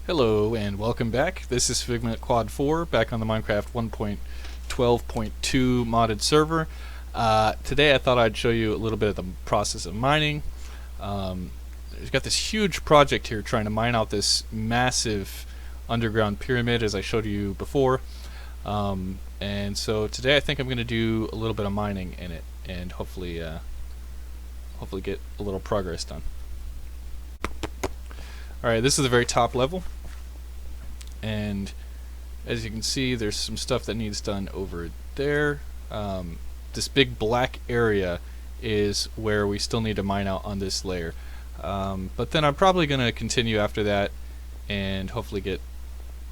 Hello and welcome back. This is Figment Quad 4 back on the Minecraft 1.12.2 modded server. Today I thought I'd show you a little bit of the process of mining. We've got this huge project here trying to mine out this massive underground pyramid as I showed you before. And so today I think I'm going to do a little bit of mining in it and hopefully get a little progress done. Alright, this is the very top level, and as you can see there's some stuff that needs done over there. This big black area is where we still need to mine out on this layer. But then I'm probably going to continue after that and hopefully get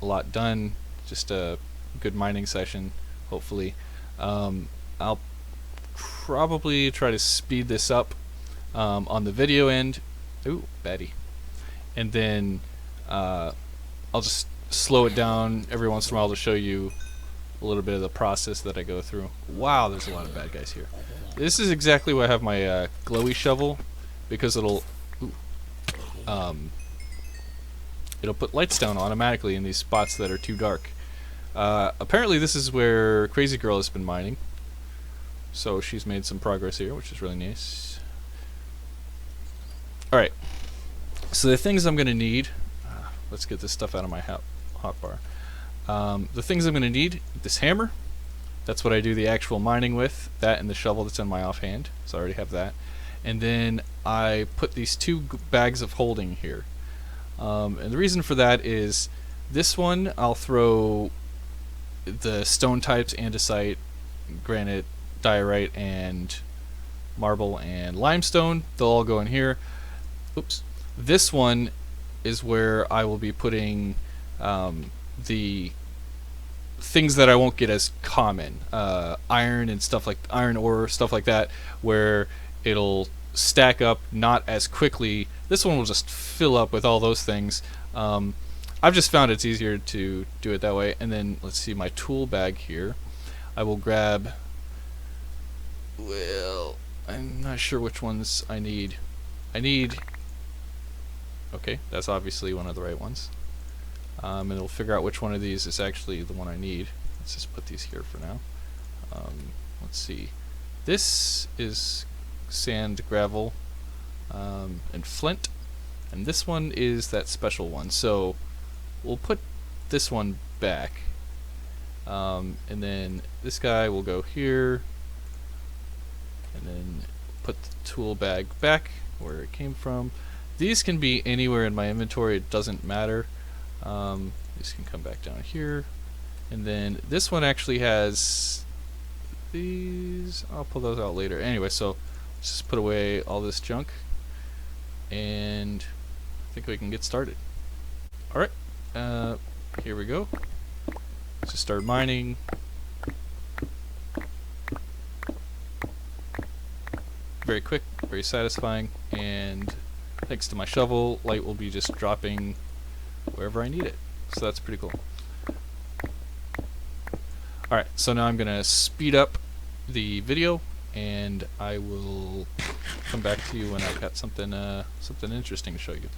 a lot done. Just a good mining session, hopefully. I'll probably try to speed this up on the video end. Ooh, baddie. And then I'll just slow it down every once in a while to show you a little bit of the process that I go through. Wow, there's a lot of bad guys here. This is exactly why I have my glowy shovel, because it'll put lights down automatically in these spots that are too dark. Apparently this is where Crazy Girl has been mining, so she's made some progress here, which is really nice. Alright, so the things I'm going to need, let's get this stuff out of my hotbar. The things I'm going to need: this hammer, that's what I do the actual mining with, that and the shovel that's in my offhand, so I already have that. And then I put these two bags of holding here. And the reason for that is this one I'll throw the stone types: andesite, granite, diorite, and marble and limestone. They'll all go in here. Oops. This one is where I will be putting the things that I won't get as common, iron and stuff like iron ore, stuff like that, where it'll stack up not as quickly. This one will just fill up with all those things. I've just found it's easier to do it that way. And then let's see, my tool bag here, I will grab, well, I'm not sure which ones I need. Okay, that's obviously one of the right ones. And it'll figure out which one of these is actually the one I need. Let's just put these here for now. Let's see. This is sand, gravel, and flint. And this one is that special one. So we'll put this one back. And then this guy will go here. And then put the tool bag back where it came from. These can be anywhere in my inventory, it doesn't matter. These can come back down here. And then this one actually has these. I'll pull those out later. Anyway, so let's just put away all this junk, and I think we can get started. Alright, here we go. Let's just start mining. Very quick, very satisfying, and thanks to my shovel, light will be just dropping wherever I need it. So that's pretty cool. Alright, so now I'm going to speed up the video, and I will come back to you when I've got something interesting to show you.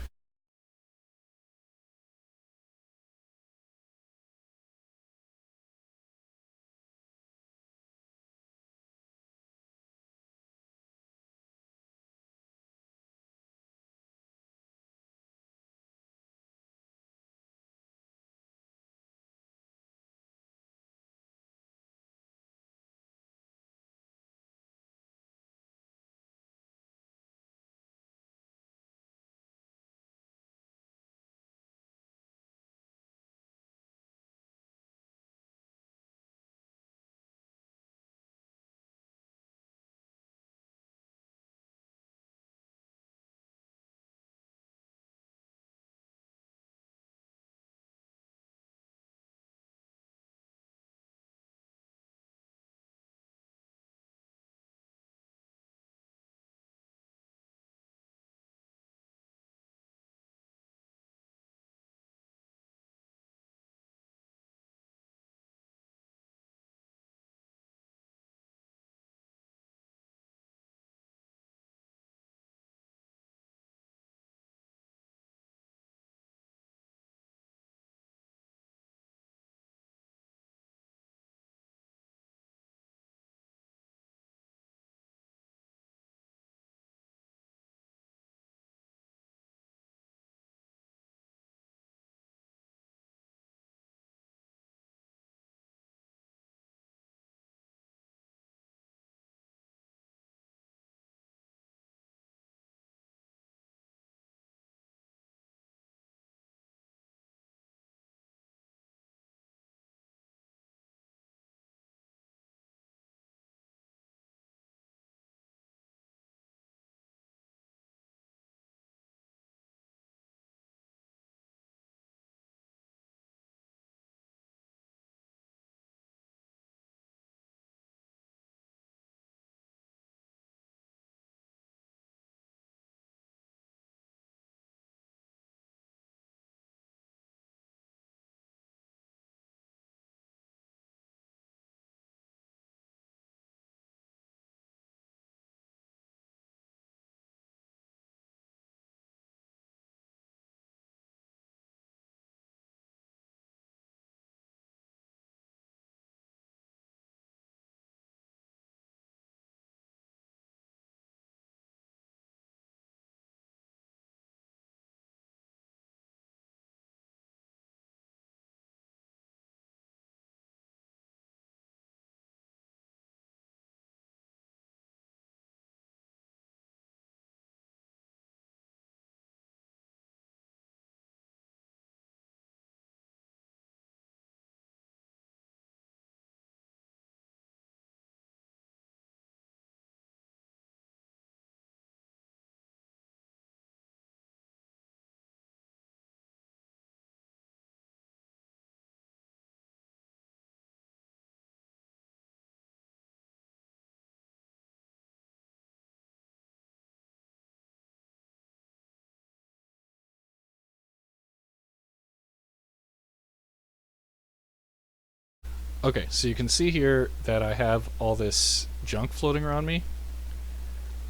Okay, so you can see here that I have all this junk floating around me.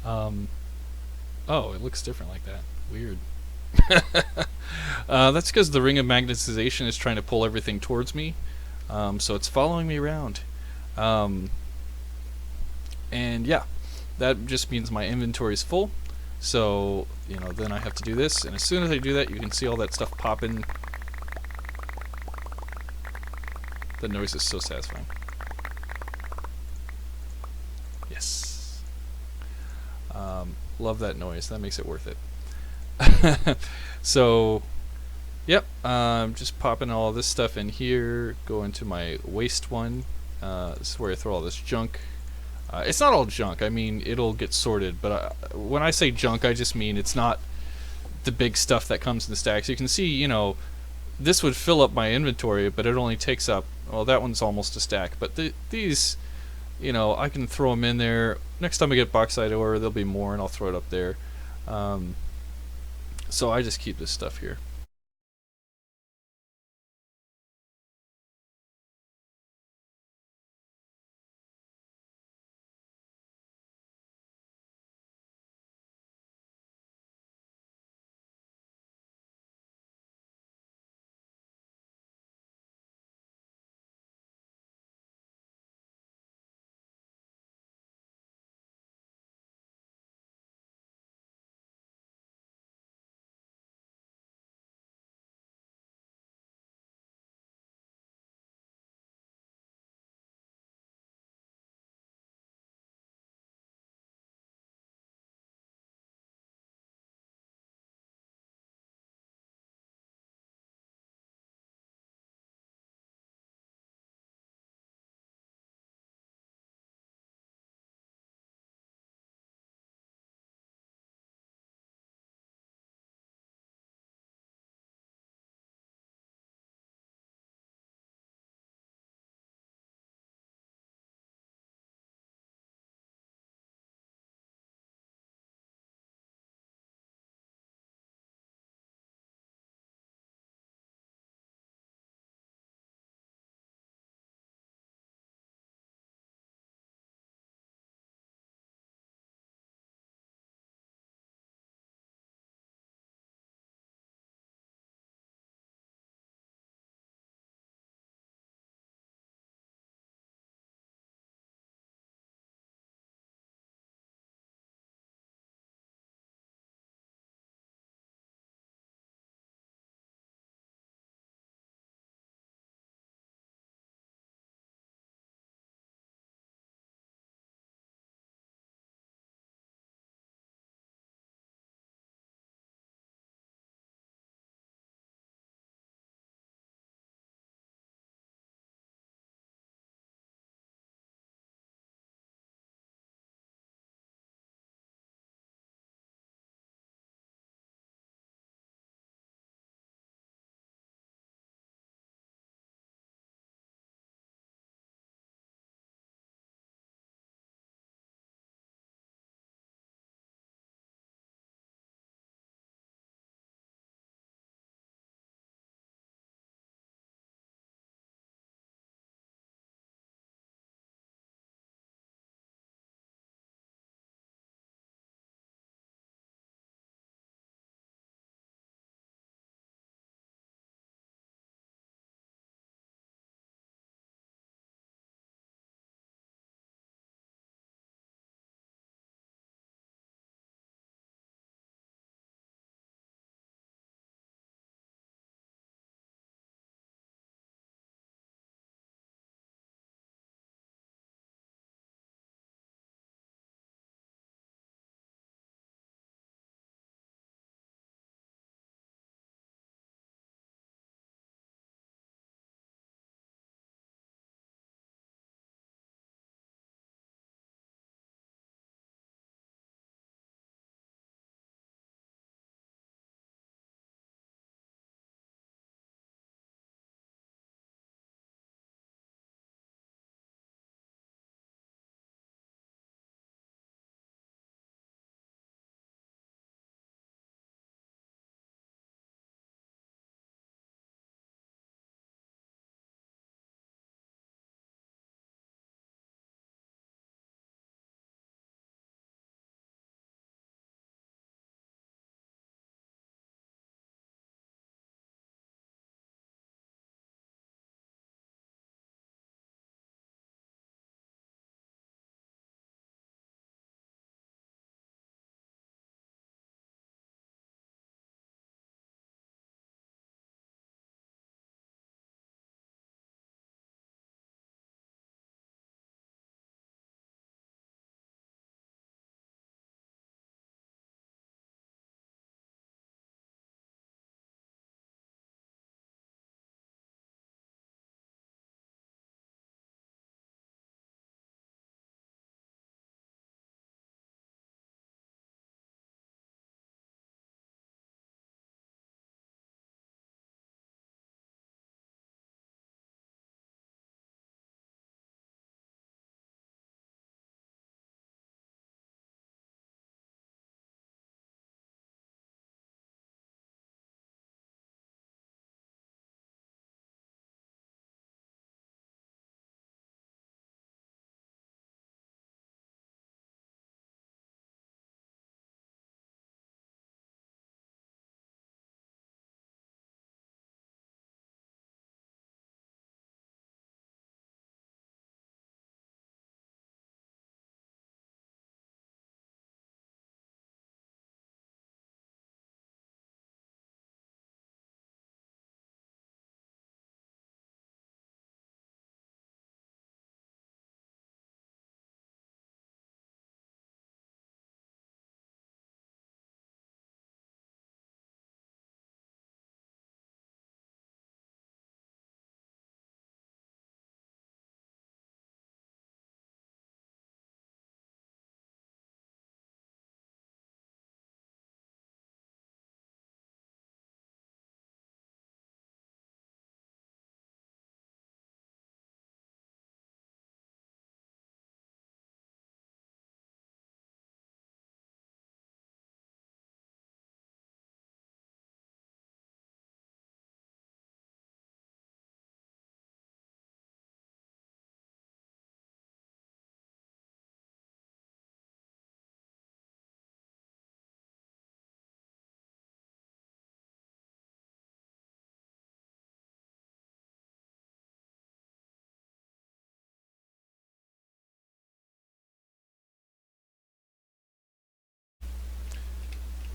Um, oh, it looks different like that. Weird. That's because the ring of magnetization is trying to pull everything towards me. So it's following me around. Um, and yeah, that just means my inventory is full. So, then I have to do this. And as soon as I do that, you can see all that stuff popping. The noise is so satisfying. Yes. Love that noise. That makes it worth it. So, yep. Just popping all this stuff in here. Go into my waste one. This is where I throw all this junk. It's not all junk. I mean, it'll get sorted. But when I say junk, I just mean it's not the big stuff that comes in the stacks. You can see, this would fill up my inventory, but it only takes up. Well, that one's almost a stack. But these, I can throw them in there. Next time I get bauxite ore, there'll be more, and I'll throw it up there. So I just keep this stuff here.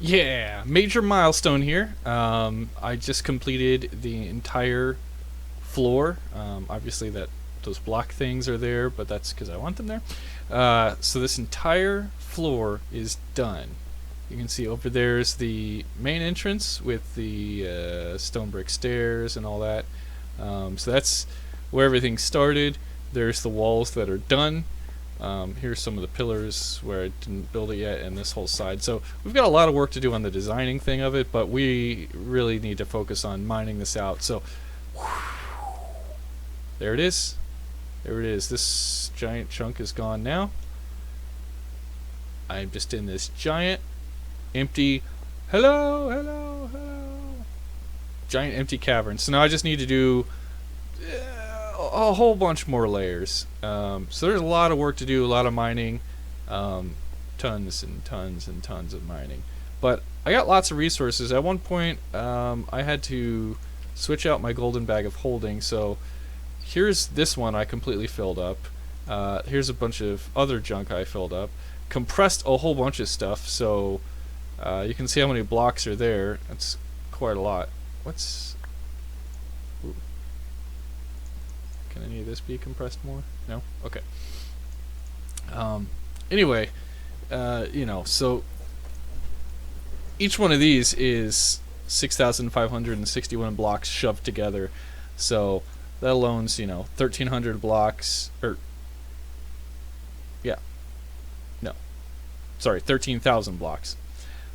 Yeah, major milestone here. I just completed the entire floor. Obviously, that those block things are there, but that's because I want them there. So this entire floor is done. You can see over there is the main entrance with the stone brick stairs and all that. So that's where everything started. There's the walls that are done. Here's some of the pillars where I didn't build it yet, and this whole side. So we've got a lot of work to do on the designing thing of it, but we really need to focus on mining this out. So there it is. There it is. This giant chunk is gone now. I'm just in this giant empty hello giant empty cavern. So now I just need to do a whole bunch more layers. So there's a lot of work to do, a lot of mining, tons and tons and tons of mining. But I got lots of resources. At one point, I had to switch out my golden bag of holding. So here's this one I completely filled up. Here's a bunch of other junk I filled up. Compressed a whole bunch of stuff. So you can see how many blocks are there. That's quite a lot. What's... Ooh. Can any of this be compressed more? No? Okay. Anyway, you know, so each one of these is 6,561 blocks shoved together. So that alone's, you know, 1,300 blocks, or, yeah, no, sorry, 13,000 blocks.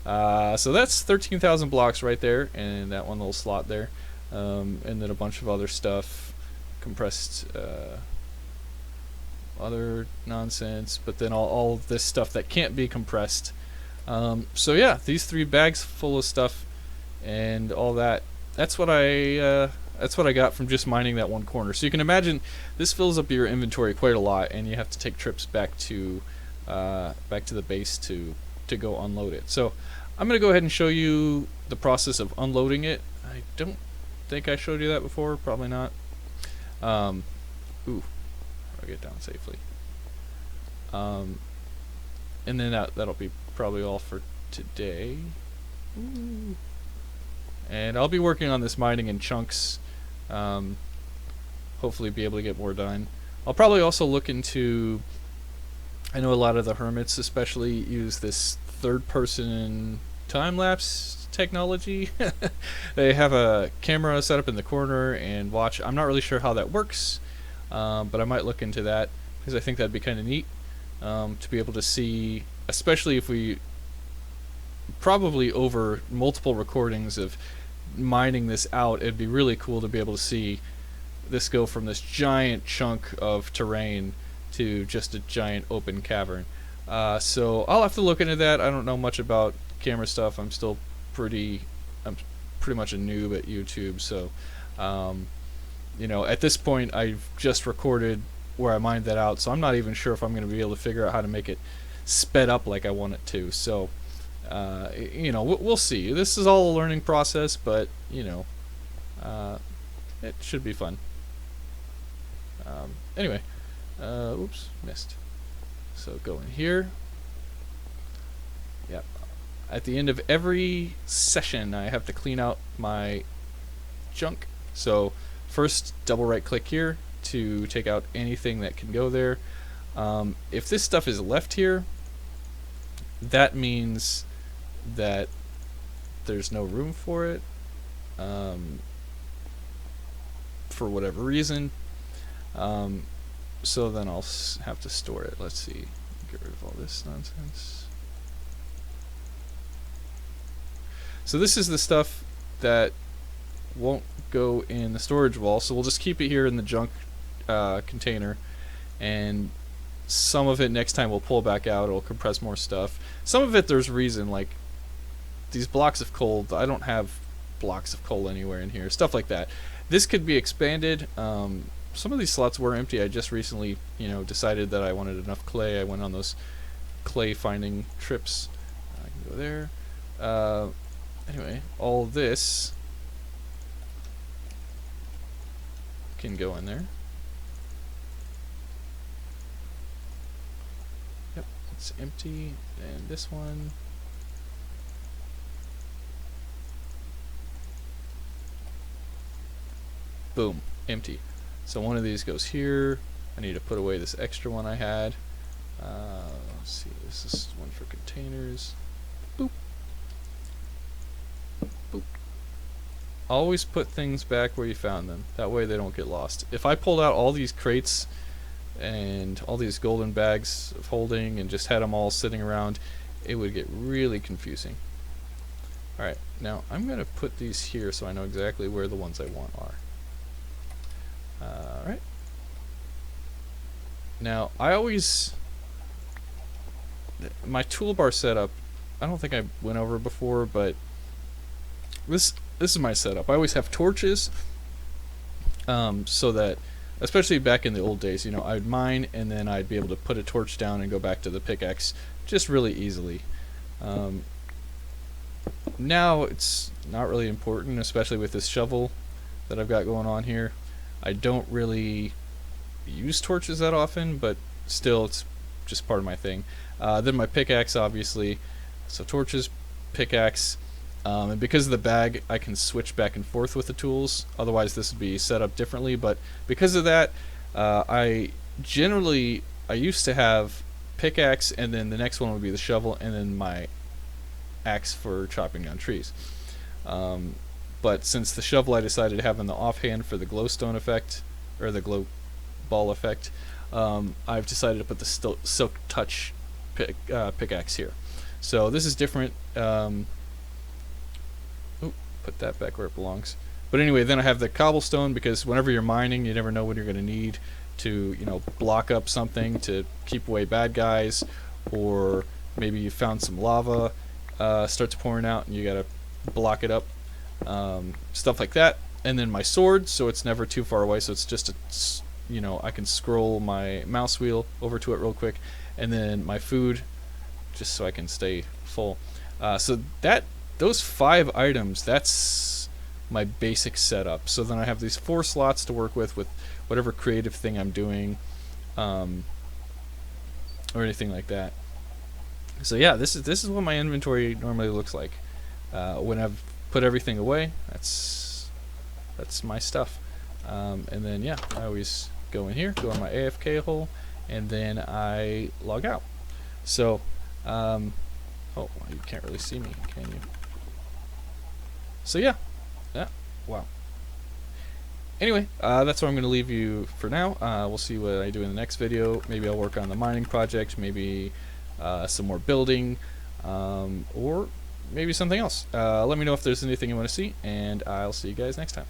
So that's 13,000 blocks right there, and that one little slot there, and then a bunch of other stuff, compressed, other nonsense, but then all this stuff that can't be compressed. So yeah, these 3 bags full of stuff and all that. That's what I got from just mining that one corner. So you can imagine this fills up your inventory quite a lot, and you have to take trips back to the base to go unload it. So I'm gonna go ahead and show you the process of unloading it. I don't think I showed you that before. Probably not. Ooh, I'll get down safely. And then that'll be probably all for today. Ooh. And I'll be working on this mining in chunks. Hopefully be able to get more done. I'll probably also look into... I know a lot of the hermits especially use this third-person time-lapse technology. They have a camera set up in the corner and watch. I'm not really sure how that works, but I might look into that because I think that'd be kind of neat to be able to see, especially if we probably over multiple recordings of mining this out. It'd be really cool to be able to see this go from this giant chunk of terrain to just a giant open cavern. So I'll have to look into that. I don't know much about camera stuff. I'm pretty much a noob at YouTube, so you know, at this point I've just recorded where I mined that out, so I'm not even sure if I'm going to be able to figure out how to make it sped up like I want it to. So you know, we'll see. This is all a learning process, but you know, it should be fun. Anyway, oops, missed. So go in here. Yep. At the end of every session, I have to clean out my junk. So first, double right click here to take out anything that can go there. If this stuff is left here, that means that there's no room for it, for whatever reason. So then I'll have to store it. Let's see. Get rid of all this nonsense. So this is the stuff that won't go in the storage wall, so we'll just keep it here in the junk container, and some of it next time we'll pull back out. It'll compress more stuff. Some of it there's reason, like these blocks of coal. I don't have blocks of coal anywhere in here. Stuff like that. This could be expanded. Some of these slots were empty. I just recently, you know, decided that I wanted enough clay. I went on those clay finding trips. I can go there. Anyway, all this can go in there. Yep, it's empty. And this one. boom, empty. So one of these goes here. I need to put away this extra one I had. Let's see, this is one for containers. Boop. Boop. Always put things back where you found them. That way they don't get lost. If I pulled out all these crates and all these golden bags of holding and just had them all sitting around, it would get really confusing. Alright, now I'm going to put these here so I know exactly where the ones I want are. Alright. Now, my toolbar setup, I don't think I went over before, but this is my setup. I always have torches, so that, especially back in the old days, you know, I'd mine and then I'd be able to put a torch down and go back to the pickaxe just really easily. Now it's not really important, especially with this shovel that I've got going on here. I don't really use torches that often, but still it's just part of my thing. Then my pickaxe, obviously. So torches, pickaxe, and because of the bag I can switch back and forth with the tools. Otherwise this would be set up differently, but because of that, I used to have pickaxe and then the next one would be the shovel and then my axe for chopping down trees. But since the shovel I decided to have in the offhand for the glowstone effect, or the glow ball effect, I've decided to put the silk touch pickaxe here. So this is different. Put that back where it belongs. But anyway, then I have the cobblestone, because whenever you're mining, you never know what you're going to need to, you know, block up something to keep away bad guys, or maybe you found some lava starts pouring out and you got to block it up, stuff like that. And then my sword, so it's never too far away, so it's just a, you know, I can scroll my mouse wheel over to it real quick. And then my food, just so I can stay full. So those 5 items, that's my basic setup. So then I have these 4 slots to work with whatever creative thing I'm doing, or anything like that. So yeah, this is what my inventory normally looks like. When I've put everything away, that's my stuff. And then yeah, I always go in here, go in my AFK hole, and then I log out. So, oh, you can't really see me, can you? So yeah, wow. Anyway, that's where I'm going to leave you for now. We'll see what I do in the next video. Maybe I'll work on the mining project, maybe some more building, or maybe something else. Let me know if there's anything you want to see, and I'll see you guys next time.